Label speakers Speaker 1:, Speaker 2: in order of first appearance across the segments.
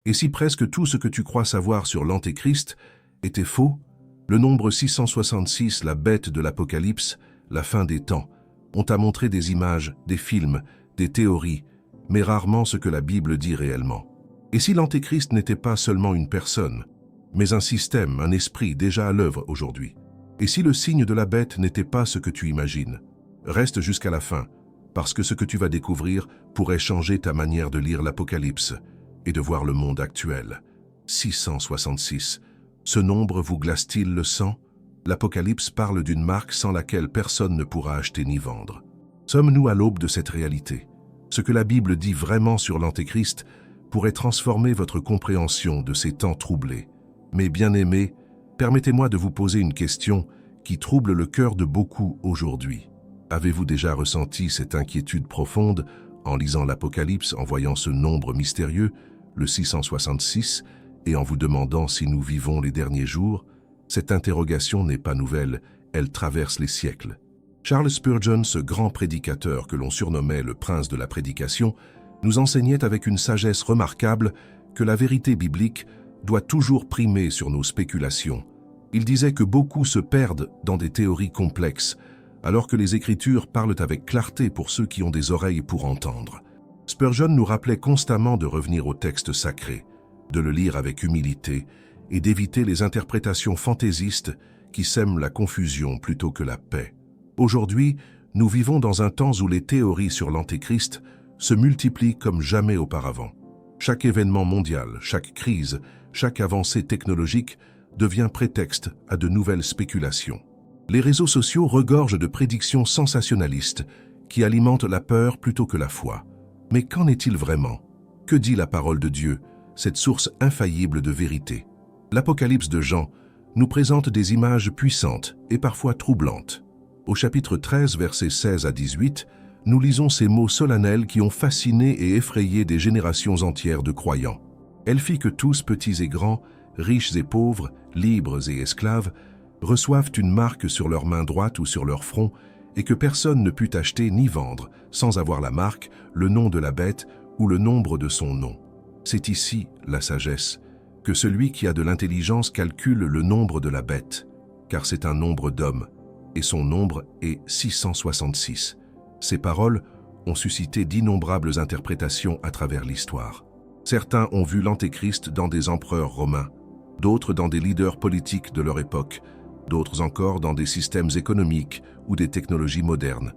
Speaker 1: Et si presque tout ce que tu crois savoir sur l'Antéchrist était faux, le nombre 666, la bête de l'Apocalypse, la fin des temps, on t'a montré des images, des films, des théories, mais rarement ce que la Bible dit réellement. Et si l'Antéchrist n'était pas seulement une personne, mais un système, un esprit déjà à l'œuvre aujourd'hui? Et si le signe de la bête n'était pas ce que tu imagines? Reste jusqu'à la fin, parce que ce que tu vas découvrir pourrait changer ta manière de lire l'Apocalypse et de voir le monde actuel. 666. Ce nombre vous glace-t-il le sang? L'Apocalypse parle d'une marque sans laquelle personne ne pourra acheter ni vendre. Sommes-nous à l'aube de cette réalité? Ce que la Bible dit vraiment sur l'Antéchrist pourrait transformer votre compréhension de ces temps troublés. Mais bien-aimés, permettez-moi de vous poser une question qui trouble le cœur de beaucoup aujourd'hui. Avez-vous déjà ressenti cette inquiétude profonde en lisant l'Apocalypse, en voyant ce nombre mystérieux, le 666, et en vous demandant si nous vivons les derniers jours? Cette interrogation n'est pas nouvelle, elle traverse les siècles. Charles Spurgeon, ce grand prédicateur que l'on surnommait le prince de la prédication, nous enseignait avec une sagesse remarquable que la vérité biblique doit toujours primer sur nos spéculations. Il disait que beaucoup se perdent dans des théories complexes, alors que les Écritures parlent avec clarté pour ceux qui ont des oreilles pour entendre. Spurgeon nous rappelait constamment de revenir au texte sacré, de le lire avec humilité et d'éviter les interprétations fantaisistes qui sèment la confusion plutôt que la paix. Aujourd'hui, nous vivons dans un temps où les théories sur l'Antéchrist se multiplient comme jamais auparavant. Chaque événement mondial, chaque crise, chaque avancée technologique devient prétexte à de nouvelles spéculations. Les réseaux sociaux regorgent de prédictions sensationnalistes qui alimentent la peur plutôt que la foi. Mais qu'en est-il vraiment? Que dit la parole de Dieu, cette source infaillible de vérité? L'Apocalypse de Jean nous présente des images puissantes et parfois troublantes. Au chapitre 13, versets 16 à 18, nous lisons ces mots solennels qui ont fasciné et effrayé des générations entières de croyants. Elle fit que tous, petits et grands, riches et pauvres, libres et esclaves, reçoivent une marque sur leur main droite ou sur leur front, et que personne ne put acheter ni vendre, sans avoir la marque, le nom de la bête ou le nombre de son nom. C'est ici la sagesse, que celui qui a de l'intelligence calcule le nombre de la bête, car c'est un nombre d'hommes, et son nombre est 666. Ces paroles ont suscité d'innombrables interprétations à travers l'histoire. Certains ont vu l'Antéchrist dans des empereurs romains, d'autres dans des leaders politiques de leur époque, d'autres encore dans des systèmes économiques ou des technologies modernes.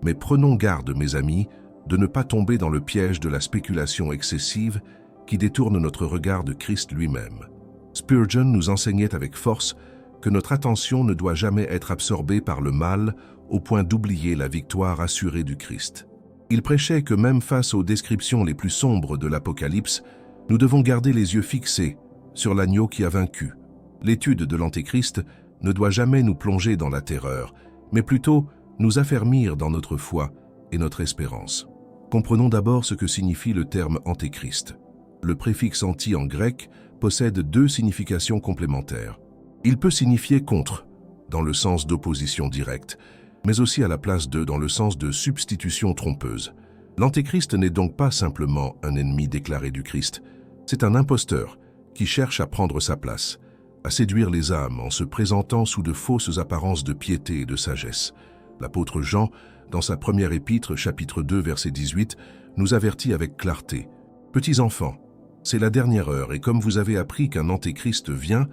Speaker 1: Mais prenons garde, mes amis, de ne pas tomber dans le piège de la spéculation excessive qui détourne notre regard de Christ lui-même. Spurgeon nous enseignait avec force que notre attention ne doit jamais être absorbée par le mal au point d'oublier la victoire assurée du Christ. Il prêchait que même face aux descriptions les plus sombres de l'Apocalypse, nous devons garder les yeux fixés sur l'agneau qui a vaincu. L'étude de l'Antéchrist ne doit jamais nous plonger dans la terreur, mais plutôt nous affermir dans notre foi et notre espérance. Comprenons d'abord ce que signifie le terme Antéchrist. Le préfixe anti en grec possède deux significations complémentaires. Il peut signifier contre, dans le sens d'opposition directe, mais aussi à la place de, dans le sens de substitution trompeuse. L'Antéchrist n'est donc pas simplement un ennemi déclaré du Christ, c'est un imposteur qui cherche à prendre sa place, à séduire les âmes en se présentant sous de fausses apparences de piété et de sagesse. L'apôtre Jean, dans sa première épître, chapitre 2, verset 18, nous avertit avec clarté. « Petits enfants, c'est la dernière heure, et comme vous avez appris qu'un Antéchrist vient,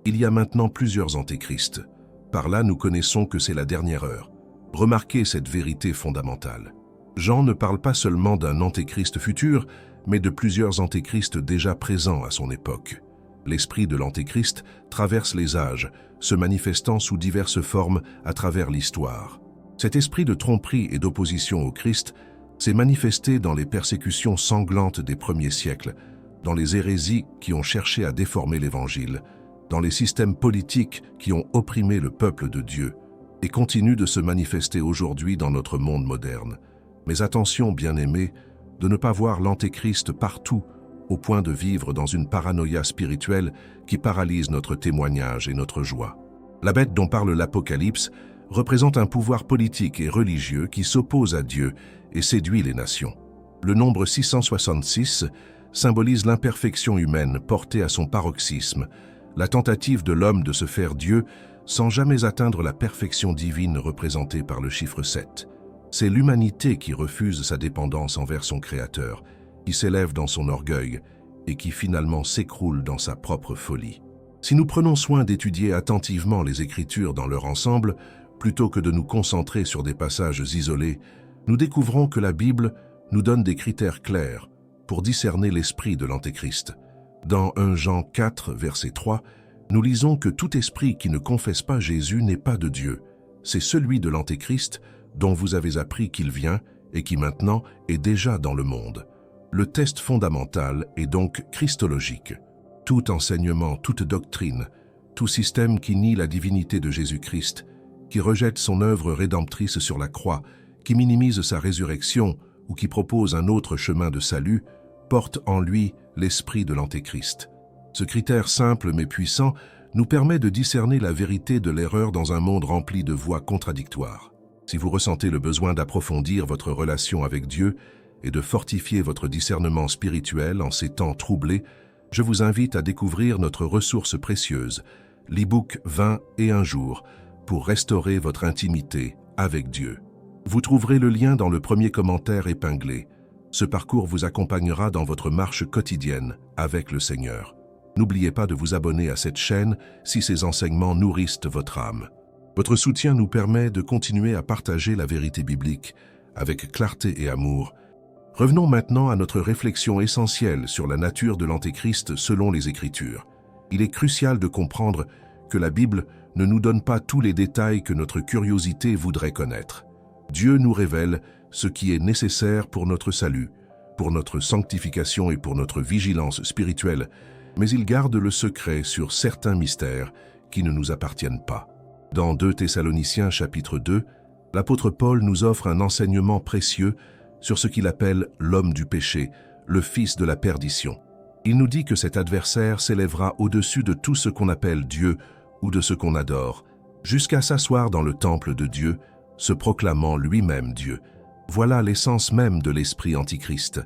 Speaker 1: il y a maintenant plusieurs Antéchrists. Par là, nous connaissons que c'est la dernière heure. » Remarquez cette vérité fondamentale. Jean ne parle pas seulement d'un Antéchrist futur, mais de plusieurs Antéchrists déjà présents à son époque. L'esprit de l'Antéchrist traverse les âges, se manifestant sous diverses formes à travers l'histoire. Cet esprit de tromperie et d'opposition au Christ s'est manifesté dans les persécutions sanglantes des premiers siècles, dans les hérésies qui ont cherché à déformer l'Évangile, dans les systèmes politiques qui ont opprimé le peuple de Dieu, et continue de se manifester aujourd'hui dans notre monde moderne. Mais attention, bien-aimés, de ne pas voir l'Antéchrist partout, au point de vivre dans une paranoïa spirituelle qui paralyse notre témoignage et notre joie. La bête dont parle l'Apocalypse représente un pouvoir politique et religieux qui s'oppose à Dieu et séduit les nations. Le nombre 666 symbolise l'imperfection humaine portée à son paroxysme, la tentative de l'homme de se faire Dieu sans jamais atteindre la perfection divine représentée par le chiffre 7. C'est l'humanité qui refuse sa dépendance envers son Créateur, qui s'élève dans son orgueil et qui finalement s'écroule dans sa propre folie. Si nous prenons soin d'étudier attentivement les Écritures dans leur ensemble, plutôt que de nous concentrer sur des passages isolés, nous découvrons que la Bible nous donne des critères clairs pour discerner l'esprit de l'Antéchrist. Dans 1 Jean 4, verset 3, nous lisons que tout esprit qui ne confesse pas Jésus n'est pas de Dieu. C'est celui de l'Antéchrist dont vous avez appris qu'il vient et qui maintenant est déjà dans le monde. Le test fondamental est donc christologique. Tout enseignement, toute doctrine, tout système qui nie la divinité de Jésus-Christ, qui rejette son œuvre rédemptrice sur la croix, qui minimise sa résurrection ou qui propose un autre chemin de salut, porte en lui l'esprit de l'Antéchrist. Ce critère simple mais puissant nous permet de discerner la vérité de l'erreur dans un monde rempli de voix contradictoires. Si vous ressentez le besoin d'approfondir votre relation avec Dieu et de fortifier votre discernement spirituel en ces temps troublés, je vous invite à découvrir notre ressource précieuse, l'e-book 20 et 1 jour, pour restaurer votre intimité avec Dieu. Vous trouverez le lien dans le premier commentaire épinglé. Ce parcours vous accompagnera dans votre marche quotidienne avec le Seigneur. N'oubliez pas de vous abonner à cette chaîne si ces enseignements nourrissent votre âme. Votre soutien nous permet de continuer à partager la vérité biblique avec clarté et amour. Revenons maintenant à notre réflexion essentielle sur la nature de l'Antéchrist selon les Écritures. Il est crucial de comprendre que la Bible ne nous donne pas tous les détails que notre curiosité voudrait connaître. Dieu nous révèle ce qui est nécessaire pour notre salut, pour notre sanctification et pour notre vigilance spirituelle, mais il garde le secret sur certains mystères qui ne nous appartiennent pas. Dans 2 Thessaloniciens chapitre 2, l'apôtre Paul nous offre un enseignement précieux sur ce qu'il appelle l'homme du péché, le fils de la perdition. Il nous dit que cet adversaire s'élèvera au-dessus de tout ce qu'on appelle Dieu ou de ce qu'on adore, jusqu'à s'asseoir dans le temple de Dieu, se proclamant lui-même Dieu. Voilà l'essence même de l'esprit antichrist,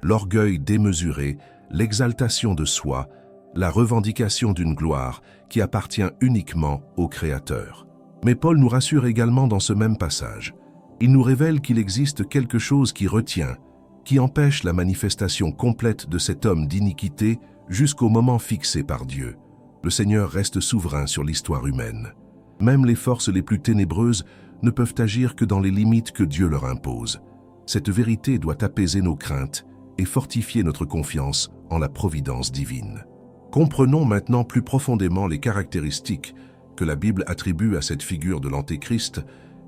Speaker 1: l'orgueil démesuré, l'exaltation de soi, la revendication d'une gloire qui appartient uniquement au Créateur. Mais Paul nous rassure également dans ce même passage. Il nous révèle qu'il existe quelque chose qui retient, qui empêche la manifestation complète de cet homme d'iniquité jusqu'au moment fixé par Dieu. Le Seigneur reste souverain sur l'histoire humaine. Même les forces les plus ténébreuses ne peuvent agir que dans les limites que Dieu leur impose. Cette vérité doit apaiser nos craintes et fortifier notre confiance en la providence divine. Comprenons maintenant plus profondément les caractéristiques que la Bible attribue à cette figure de l'Antéchrist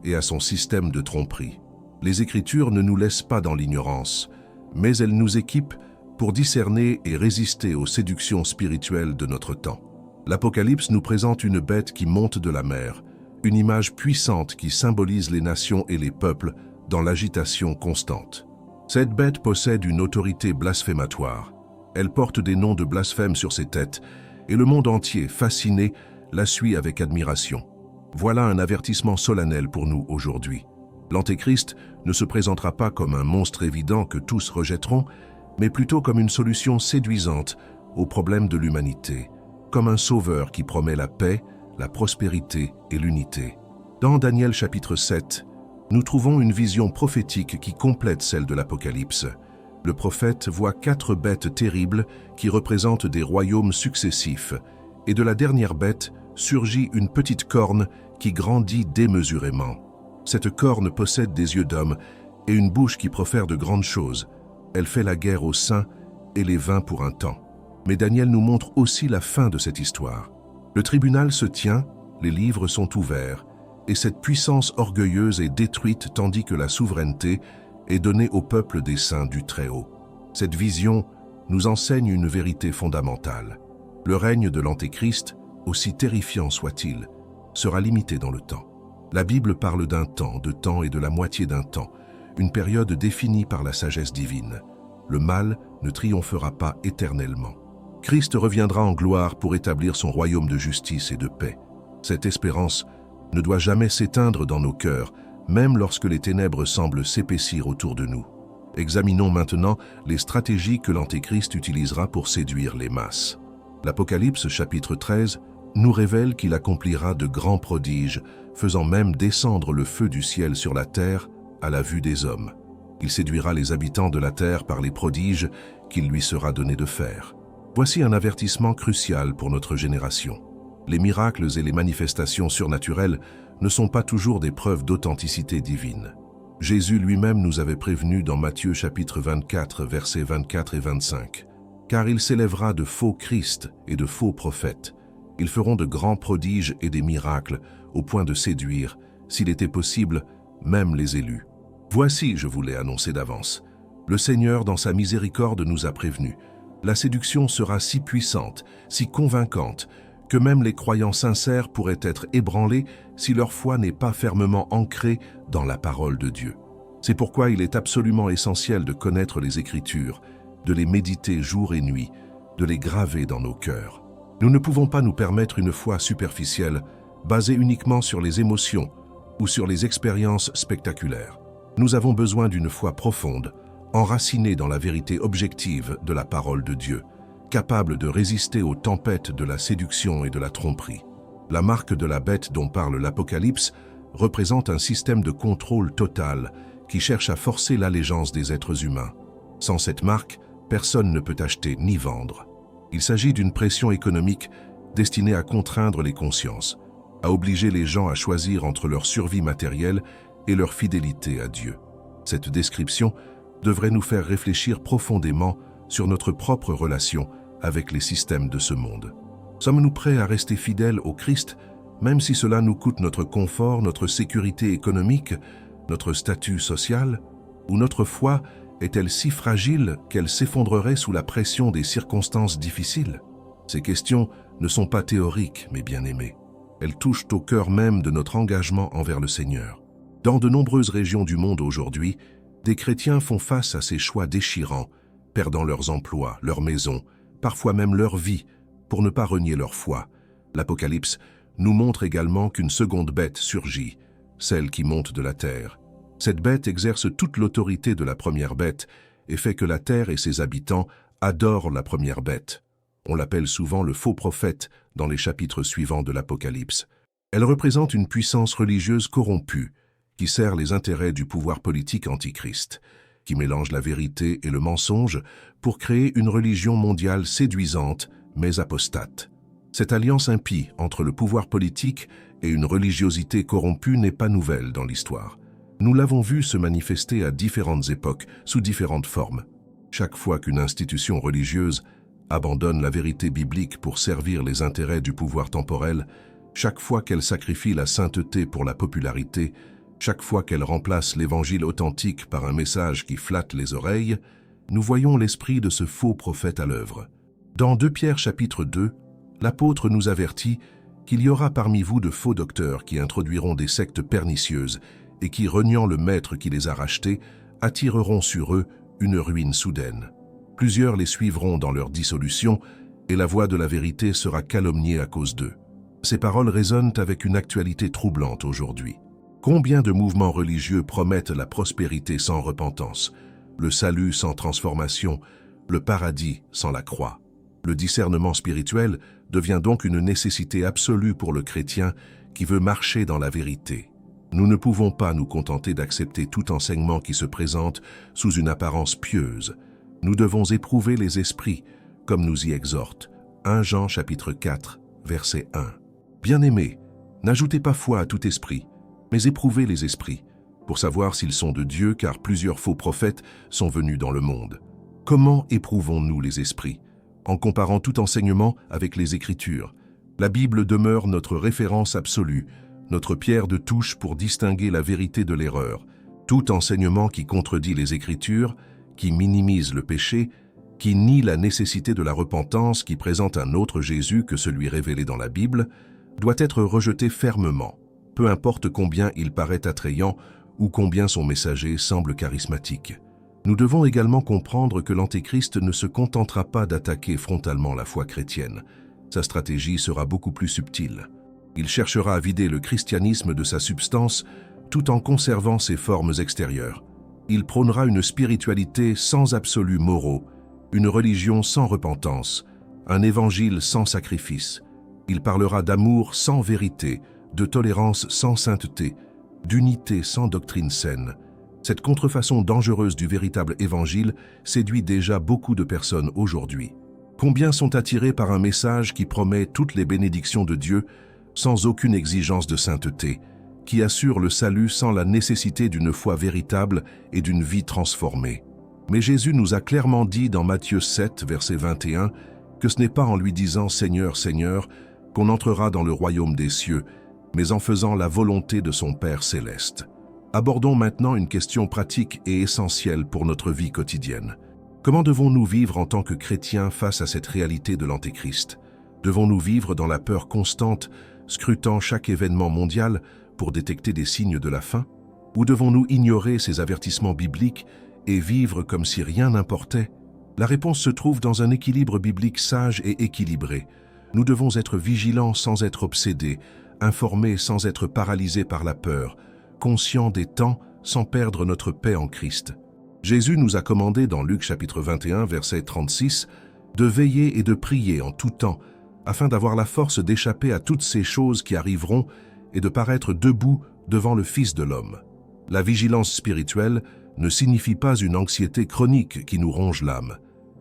Speaker 1: et à son système de tromperie. Les Écritures ne nous laissent pas dans l'ignorance, mais elles nous équipent pour discerner et résister aux séductions spirituelles de notre temps. L'Apocalypse nous présente une bête qui monte de la mer, une image puissante qui symbolise les nations et les peuples dans l'agitation constante. Cette bête possède une autorité blasphématoire. Elle porte des noms de blasphème sur ses têtes, et le monde entier, fasciné, la suit avec admiration. Voilà un avertissement solennel pour nous aujourd'hui. L'Antéchrist ne se présentera pas comme un monstre évident que tous rejetteront, mais plutôt comme une solution séduisante aux problèmes de l'humanité, comme un sauveur qui promet la paix, la prospérité et l'unité. Dans Daniel chapitre 7, nous trouvons une vision prophétique qui complète celle de l'Apocalypse. Le prophète voit 4 bêtes terribles qui représentent des royaumes successifs, et de la dernière bête surgit une petite corne qui grandit démesurément. Cette corne possède des yeux d'homme et une bouche qui profère de grandes choses. Elle fait la guerre aux saints et les vainc pour un temps. Mais Daniel nous montre aussi la fin de cette histoire. Le tribunal se tient, les livres sont ouverts, et cette puissance orgueilleuse est détruite tandis que la souveraineté est donnée au peuple des saints du Très-Haut. Cette vision nous enseigne une vérité fondamentale. Le règne de l'Antéchrist, aussi terrifiant soit-il, sera limité dans le temps. La Bible parle d'un temps, de temps et de la moitié d'un temps, une période définie par la sagesse divine. Le mal ne triomphera pas éternellement. Christ reviendra en gloire pour établir son royaume de justice et de paix. Cette espérance ne doit jamais s'éteindre dans nos cœurs, même lorsque les ténèbres semblent s'épaissir autour de nous. Examinons maintenant les stratégies que l'Antéchrist utilisera pour séduire les masses. L'Apocalypse chapitre 13 nous révèle qu'il accomplira de grands prodiges, faisant même descendre le feu du ciel sur la terre à la vue des hommes. Il séduira les habitants de la terre par les prodiges qu'il lui sera donné de faire. Voici un avertissement crucial pour notre génération. Les miracles et les manifestations surnaturelles ne sont pas toujours des preuves d'authenticité divine. Jésus lui-même nous avait prévenu dans Matthieu chapitre 24, versets 24 et 25. « Car il s'élèvera de faux Christ et de faux prophètes. Ils feront de grands prodiges et des miracles, au point de séduire, s'il était possible, même les élus. Voici, je vous l'ai annoncé d'avance. Le Seigneur, dans sa miséricorde, nous a prévenus. La séduction sera si puissante, si convaincante, que même les croyants sincères pourraient être ébranlés si leur foi n'est pas fermement ancrée dans la parole de Dieu. C'est pourquoi il est absolument essentiel de connaître les Écritures, de les méditer jour et nuit, de les graver dans nos cœurs. Nous ne pouvons pas nous permettre une foi superficielle, basée uniquement sur les émotions ou sur les expériences spectaculaires. Nous avons besoin d'une foi profonde, enracinée dans la vérité objective de la parole de Dieu, capable de résister aux tempêtes de la séduction et de la tromperie. La marque de la bête dont parle l'Apocalypse représente un système de contrôle total qui cherche à forcer l'allégeance des êtres humains. Sans cette marque, personne ne peut acheter ni vendre. Il s'agit d'une pression économique destinée à contraindre les consciences, à obliger les gens à choisir entre leur survie matérielle et leur fidélité à Dieu. Cette description devrait nous faire réfléchir profondément sur notre propre relation avec les systèmes de ce monde. Sommes-nous prêts à rester fidèles au Christ, même si cela nous coûte notre confort, notre sécurité économique, notre statut social? Ou notre foi est-elle si fragile qu'elle s'effondrerait sous la pression des circonstances difficiles? Ces questions ne sont pas théoriques, mes bien-aimés. Elles touchent au cœur même de notre engagement envers le Seigneur. Dans de nombreuses régions du monde aujourd'hui, des chrétiens font face à ces choix déchirants, perdant leurs emplois, leurs maisons, parfois même leur vie, pour ne pas renier leur foi. L'Apocalypse nous montre également qu'une seconde bête surgit, celle qui monte de la terre. Cette bête exerce toute l'autorité de la première bête et fait que la terre et ses habitants adorent la première bête. On l'appelle souvent le faux prophète dans les chapitres suivants de l'Apocalypse. Elle représente une puissance religieuse corrompue qui sert les intérêts du pouvoir politique antichrist, qui mélange la vérité et le mensonge pour créer une religion mondiale séduisante mais apostate. Cette alliance impie entre le pouvoir politique et une religiosité corrompue n'est pas nouvelle dans l'histoire. Nous l'avons vu se manifester à différentes époques, sous différentes formes. Chaque fois qu'une institution religieuse abandonne la vérité biblique pour servir les intérêts du pouvoir temporel, chaque fois qu'elle sacrifie la sainteté pour la popularité, chaque fois qu'elle remplace l'évangile authentique par un message qui flatte les oreilles, nous voyons l'esprit de ce faux prophète à l'œuvre. Dans 2 Pierre chapitre 2, l'apôtre nous avertit qu'il y aura parmi vous de faux docteurs qui introduiront des sectes pernicieuses et qui, reniant le maître qui les a rachetés, attireront sur eux une ruine soudaine. Plusieurs les suivront dans leur dissolution et la voie de la vérité sera calomniée à cause d'eux. Ces paroles résonnent avec une actualité troublante aujourd'hui. Combien de mouvements religieux promettent la prospérité sans repentance, le salut sans transformation, le paradis sans la croix? Le discernement spirituel devient donc une nécessité absolue pour le chrétien qui veut marcher dans la vérité. Nous ne pouvons pas nous contenter d'accepter tout enseignement qui se présente sous une apparence pieuse. Nous devons éprouver les esprits, comme nous y exhorte 1 Jean chapitre 4, verset 1. Bien-aimés, n'ajoutez pas foi à tout esprit, mais éprouvez les esprits, pour savoir s'ils sont de Dieu, car plusieurs faux prophètes sont venus dans le monde. Comment éprouvons-nous les esprits? En comparant tout enseignement avec les Écritures. La Bible demeure notre référence absolue, notre pierre de touche pour distinguer la vérité de l'erreur. Tout enseignement qui contredit les Écritures, qui minimise le péché, qui nie la nécessité de la repentance, qui présente un autre Jésus que celui révélé dans la Bible, doit être rejeté fermement, peu importe combien il paraît attrayant ou combien son messager semble charismatique. Nous devons également comprendre que l'Antéchrist ne se contentera pas d'attaquer frontalement la foi chrétienne. Sa stratégie sera beaucoup plus subtile. Il cherchera à vider le christianisme de sa substance tout en conservant ses formes extérieures. Il prônera une spiritualité sans absolus moraux, une religion sans repentance, un évangile sans sacrifice. Il parlera d'amour sans vérité, de tolérance sans sainteté, d'unité sans doctrine saine. Cette contrefaçon dangereuse du véritable évangile séduit déjà beaucoup de personnes aujourd'hui. Combien sont attirés par un message qui promet toutes les bénédictions de Dieu sans aucune exigence de sainteté, qui assure le salut sans la nécessité d'une foi véritable et d'une vie transformée. Mais Jésus nous a clairement dit dans Matthieu 7, verset 21, que ce n'est pas en lui disant « Seigneur, Seigneur » qu'on entrera dans le royaume des cieux, mais en faisant la volonté de son Père céleste. Abordons maintenant une question pratique et essentielle pour notre vie quotidienne. Comment devons-nous vivre en tant que chrétiens face à cette réalité de l'Antéchrist? Devons-nous vivre dans la peur constante, scrutant chaque événement mondial pour détecter des signes de la fin? Ou devons-nous ignorer ces avertissements bibliques et vivre comme si rien n'importait? La réponse se trouve dans un équilibre biblique sage et équilibré. Nous devons être vigilants sans être obsédés, informés sans être paralysés par la peur, conscients des temps sans perdre notre paix en Christ. Jésus nous a commandé dans Luc chapitre 21, verset 36, de veiller et de prier en tout temps, afin d'avoir la force d'échapper à toutes ces choses qui arriveront et de paraître debout devant le Fils de l'homme. La vigilance spirituelle ne signifie pas une anxiété chronique qui nous ronge l'âme,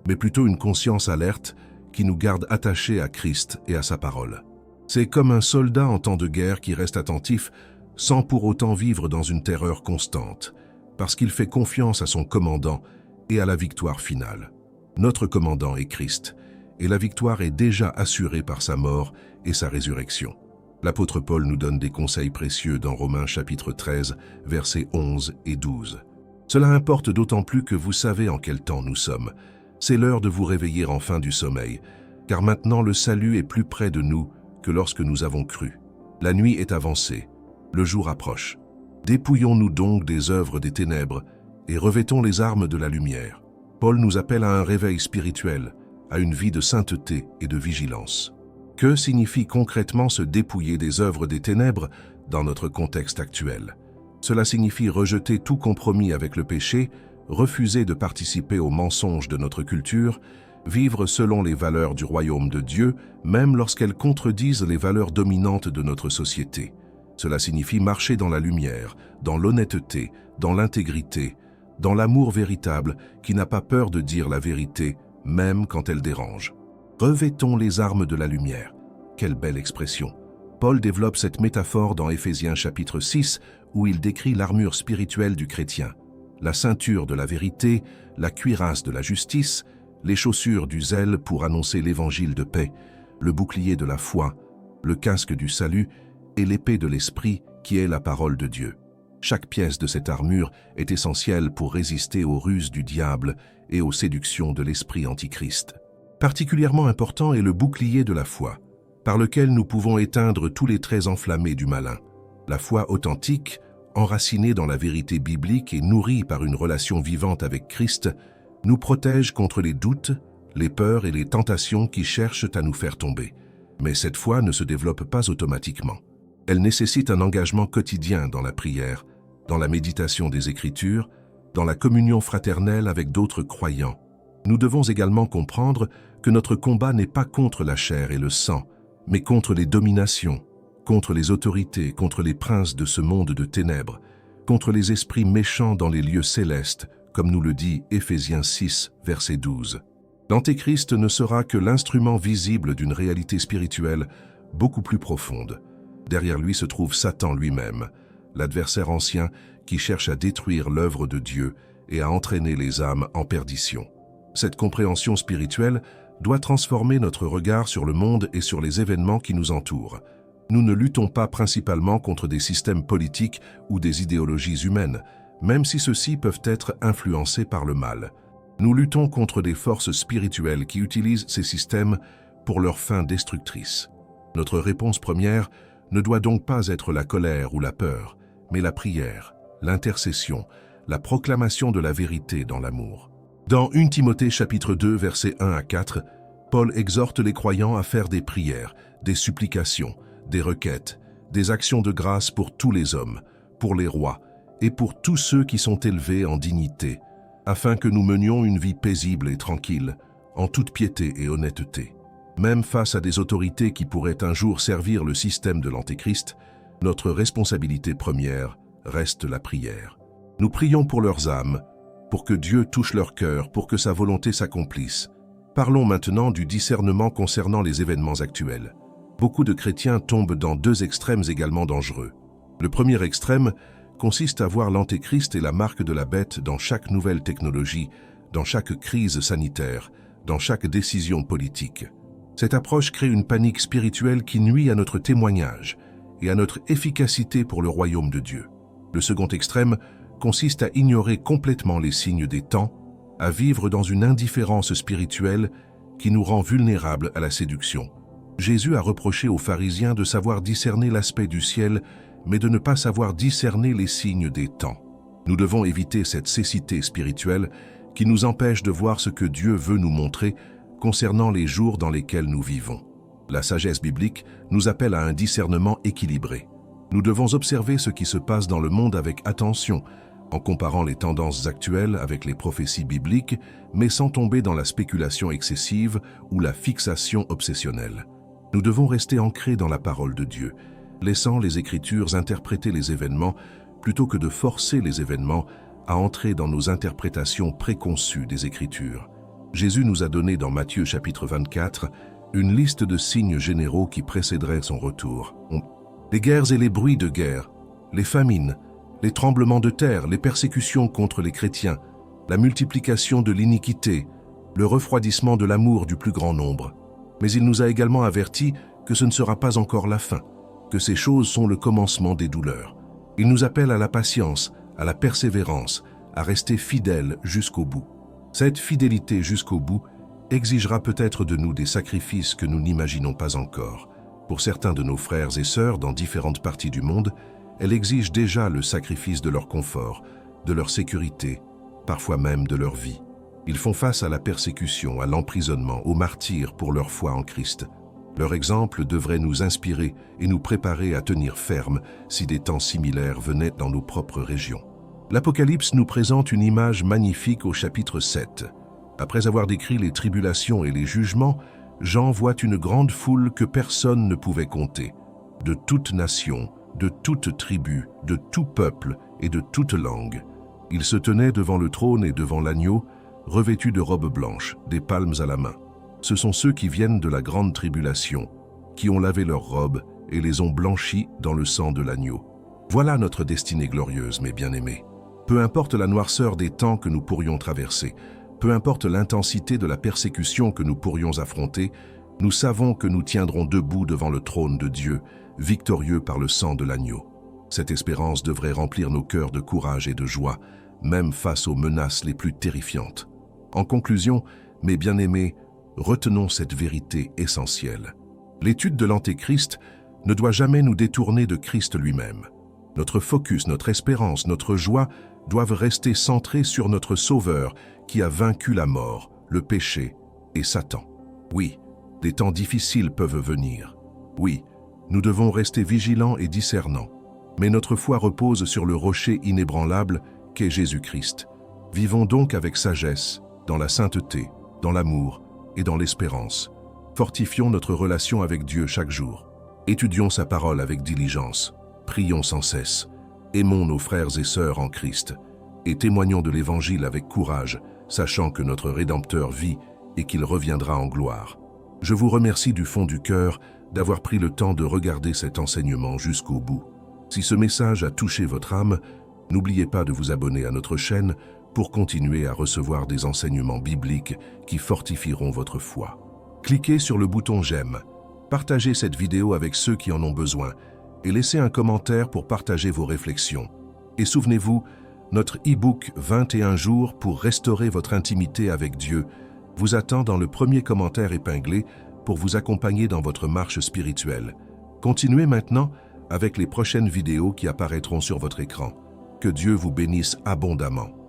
Speaker 1: mais plutôt une conscience alerte qui nous garde attachés à Christ et à sa parole. C'est comme un soldat en temps de guerre qui reste attentif sans pour autant vivre dans une terreur constante, parce qu'il fait confiance à son commandant et à la victoire finale. Notre commandant est Christ, et la victoire est déjà assurée par sa mort et sa résurrection. L'apôtre Paul nous donne des conseils précieux dans Romains chapitre 13, versets 11 et 12. Cela importe d'autant plus que vous savez en quel temps nous sommes. C'est l'heure de vous réveiller enfin du sommeil, car maintenant le salut est plus près de nous que lorsque nous avons cru. La nuit est avancée, le jour approche. Dépouillons-nous donc des œuvres des ténèbres et revêtons les armes de la lumière. Paul nous appelle à un réveil spirituel, à une vie de sainteté et de vigilance. Que signifie concrètement se dépouiller des œuvres des ténèbres dans notre contexte actuel? Cela signifie rejeter tout compromis avec le péché, refuser de participer aux mensonges de notre culture, vivre selon les valeurs du royaume de Dieu, même lorsqu'elles contredisent les valeurs dominantes de notre société. Cela signifie marcher dans la lumière, dans l'honnêteté, dans l'intégrité, dans l'amour véritable qui n'a pas peur de dire la vérité, même quand elle dérange. Revêtons les armes de la lumière. Quelle belle expression! Paul développe cette métaphore dans Éphésiens chapitre 6, où il décrit l'armure spirituelle du chrétien. La ceinture de la vérité, la cuirasse de la justice, les chaussures du zèle pour annoncer l'évangile de paix, le bouclier de la foi, le casque du salut et l'épée de l'esprit qui est la parole de Dieu. Chaque pièce de cette armure est essentielle pour résister aux ruses du diable et aux séductions de l'esprit antichrist. Particulièrement important est le bouclier de la foi, par lequel nous pouvons éteindre tous les traits enflammés du malin. La foi authentique, enracinée dans la vérité biblique et nourrie par une relation vivante avec Christ, nous protège contre les doutes, les peurs et les tentations qui cherchent à nous faire tomber. Mais cette foi ne se développe pas automatiquement. Elle nécessite un engagement quotidien dans la prière, dans la méditation des Écritures, dans la communion fraternelle avec d'autres croyants. Nous devons également comprendre que notre combat n'est pas contre la chair et le sang, mais contre les dominations, contre les autorités, contre les princes de ce monde de ténèbres, contre les esprits méchants dans les lieux célestes, comme nous le dit Éphésiens 6, verset 12. L'Antéchrist ne sera que l'instrument visible d'une réalité spirituelle beaucoup plus profonde. Derrière lui se trouve Satan lui-même, l'adversaire ancien qui cherche à détruire l'œuvre de Dieu et à entraîner les âmes en perdition. Cette compréhension spirituelle doit transformer notre regard sur le monde et sur les événements qui nous entourent. Nous ne luttons pas principalement contre des systèmes politiques ou des idéologies humaines, même si ceux-ci peuvent être influencés par le mal. Nous luttons contre des forces spirituelles qui utilisent ces systèmes pour leurs fins destructrices. Notre réponse première ne doit donc pas être la colère ou la peur, mais la prière, l'intercession, la proclamation de la vérité dans l'amour. Dans 1 Timothée chapitre 2, versets 1 à 4, Paul exhorte les croyants à faire des prières, des supplications, des requêtes, des actions de grâce pour tous les hommes, pour les rois et pour tous ceux qui sont élevés en dignité, afin que nous menions une vie paisible et tranquille, en toute piété et honnêteté. Même face à des autorités qui pourraient un jour servir le système de l'Antéchrist, notre responsabilité première reste la prière. Nous prions pour leurs âmes, pour que Dieu touche leur cœur, pour que sa volonté s'accomplisse. Parlons maintenant du discernement concernant les événements actuels. Beaucoup de chrétiens tombent dans deux extrêmes également dangereux. Le premier extrême consiste à voir l'Antéchrist et la marque de la bête dans chaque nouvelle technologie, dans chaque crise sanitaire, dans chaque décision politique. Cette approche crée une panique spirituelle qui nuit à notre témoignage et à notre efficacité pour le royaume de Dieu. Le second extrême consiste à ignorer complètement les signes des temps, à vivre dans une indifférence spirituelle qui nous rend vulnérables à la séduction. Jésus a reproché aux pharisiens de savoir discerner l'aspect du ciel, mais de ne pas savoir discerner les signes des temps. Nous devons éviter cette cécité spirituelle qui nous empêche de voir ce que Dieu veut nous montrer concernant les jours dans lesquels nous vivons. La sagesse biblique nous appelle à un discernement équilibré. Nous devons observer ce qui se passe dans le monde avec attention, en comparant les tendances actuelles avec les prophéties bibliques, mais sans tomber dans la spéculation excessive ou la fixation obsessionnelle. Nous devons rester ancrés dans la parole de Dieu, laissant les Écritures interpréter les événements plutôt que de forcer les événements à entrer dans nos interprétations préconçues des Écritures. Jésus nous a donné dans Matthieu chapitre 24 une liste de signes généraux qui précéderaient son retour. Les guerres et les bruits de guerre, les famines, les tremblements de terre, les persécutions contre les chrétiens, la multiplication de l'iniquité, le refroidissement de l'amour du plus grand nombre. Mais il nous a également avertis que ce ne sera pas encore la fin, que ces choses sont le commencement des douleurs. Il nous appelle à la patience, à la persévérance, à rester fidèles jusqu'au bout. Cette fidélité jusqu'au bout exigera peut-être de nous des sacrifices que nous n'imaginons pas encore. Pour certains de nos frères et sœurs dans différentes parties du monde, elle exige déjà le sacrifice de leur confort, de leur sécurité, parfois même de leur vie. Ils font face à la persécution, à l'emprisonnement, au martyre pour leur foi en Christ. Leur exemple devrait nous inspirer et nous préparer à tenir ferme si des temps similaires venaient dans nos propres régions. L'Apocalypse nous présente une image magnifique au chapitre 7. Après avoir décrit les tribulations et les jugements, Jean voit une grande foule que personne ne pouvait compter, de toute nation, de toute tribu, de tout peuple et de toute langue. Ils se tenaient devant le trône et devant l'agneau, revêtus de robes blanches, des palmes à la main. Ce sont ceux qui viennent de la grande tribulation, qui ont lavé leurs robes et les ont blanchis dans le sang de l'agneau. Voilà notre destinée glorieuse, mes bien-aimés. Peu importe la noirceur des temps que nous pourrions traverser, peu importe l'intensité de la persécution que nous pourrions affronter, nous savons que nous tiendrons debout devant le trône de Dieu, victorieux par le sang de l'agneau. Cette espérance devrait remplir nos cœurs de courage et de joie, même face aux menaces les plus terrifiantes. En conclusion, mes bien-aimés, retenons cette vérité essentielle. L'étude de l'Antéchrist ne doit jamais nous détourner de Christ lui-même. Notre focus, notre espérance, notre joie doivent rester centrés sur notre Sauveur qui a vaincu la mort, le péché et Satan. Oui, des temps difficiles peuvent venir. Oui, nous devons rester vigilants et discernants. Mais notre foi repose sur le rocher inébranlable qu'est Jésus-Christ. Vivons donc avec sagesse, dans la sainteté, dans l'amour et dans l'espérance. Fortifions notre relation avec Dieu chaque jour. Étudions sa parole avec diligence. Prions sans cesse. Aimons nos frères et sœurs en Christ. Et témoignons de l'Évangile avec courage, sachant que notre Rédempteur vit et qu'il reviendra en gloire. Je vous remercie du fond du cœur d'avoir pris le temps de regarder cet enseignement jusqu'au bout. Si ce message a touché votre âme, n'oubliez pas de vous abonner à notre chaîne pour continuer à recevoir des enseignements bibliques qui fortifieront votre foi. Cliquez sur le bouton j'aime, partagez cette vidéo avec ceux qui en ont besoin et laissez un commentaire pour partager vos réflexions. Et souvenez-vous, notre e-book 21 jours pour restaurer votre intimité avec Dieu vous attend dans le premier commentaire épinglé pour vous accompagner dans votre marche spirituelle. Continuez maintenant avec les prochaines vidéos qui apparaîtront sur votre écran. Que Dieu vous bénisse abondamment.